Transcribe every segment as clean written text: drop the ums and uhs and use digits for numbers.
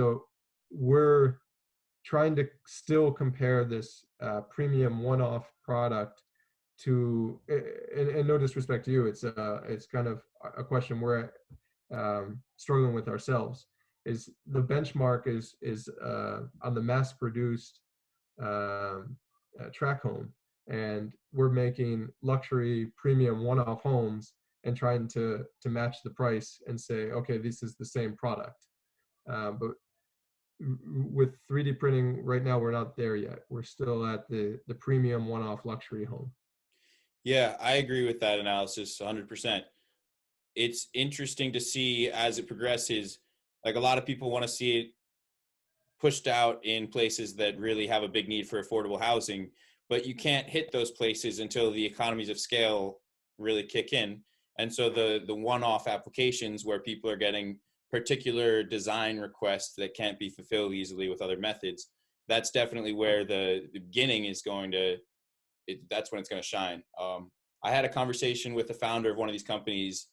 So we're trying to still compare this premium one-off product to, and no disrespect to you, it's kind of a question we're struggling with ourselves. Is the benchmark is on the mass-produced track home, and we're making luxury premium one-off homes and trying to match the price and say, okay, this is the same product. But with 3D printing right now, we're not there yet. We're still at the premium one-off luxury home. Yeah, I agree with that analysis 100%. It's interesting to see as it progresses. Like a lot of people want to see it pushed out in places that really have a big need for affordable housing, but you can't hit those places until the economies of scale really kick in. And so the one-off applications where people are getting particular design requests that can't be fulfilled easily with other methods, that's definitely where the beginning is going to, that's when it's going to shine. I had a conversation with the founder of one of these companies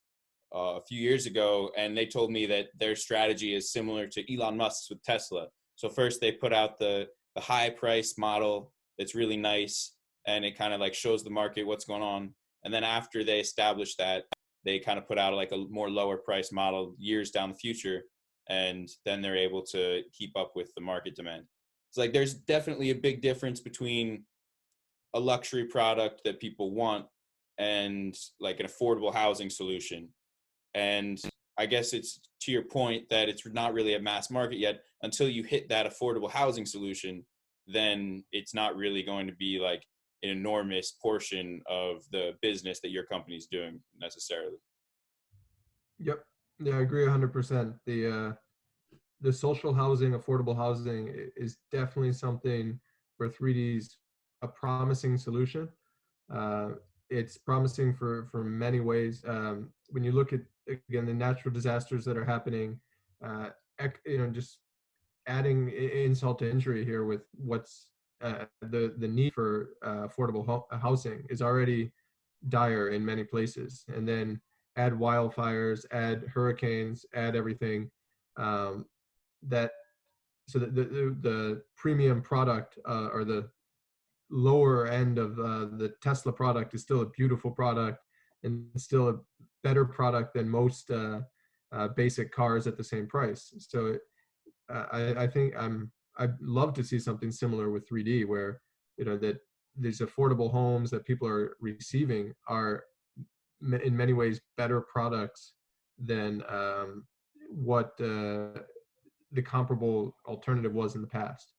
a few years ago, and they told me that their strategy is similar to Elon Musk's with Tesla. So first they put out the high price model that's really nice, and it kind of like shows the market what's going on. And then after they establish that, they kind of put out like a more lower price model years down the future, and then they're able to keep up with the market demand. It's like there's definitely a big difference between a luxury product that people want and like an affordable housing solution. And I guess it's to your point that it's not really a mass market yet. Until you hit that affordable housing solution, then it's not really going to be like an enormous portion of the business that your company's doing necessarily. Yep. Yeah, I agree 100%. The social housing, affordable housing is definitely something where 3D's a promising solution. Uh, it's promising for many ways. When you look at, again, the natural disasters that are happening, uh, just adding insult to injury here with what's the need for affordable housing is already dire in many places, and then add wildfires, add hurricanes, add everything, that so the premium product, or the lower end of the Tesla product is still a beautiful product and still a better product than most basic cars at the same price. So I think I'd love to see something similar with 3D, where that these affordable homes that people are receiving are in many ways better products than what the comparable alternative was in the past.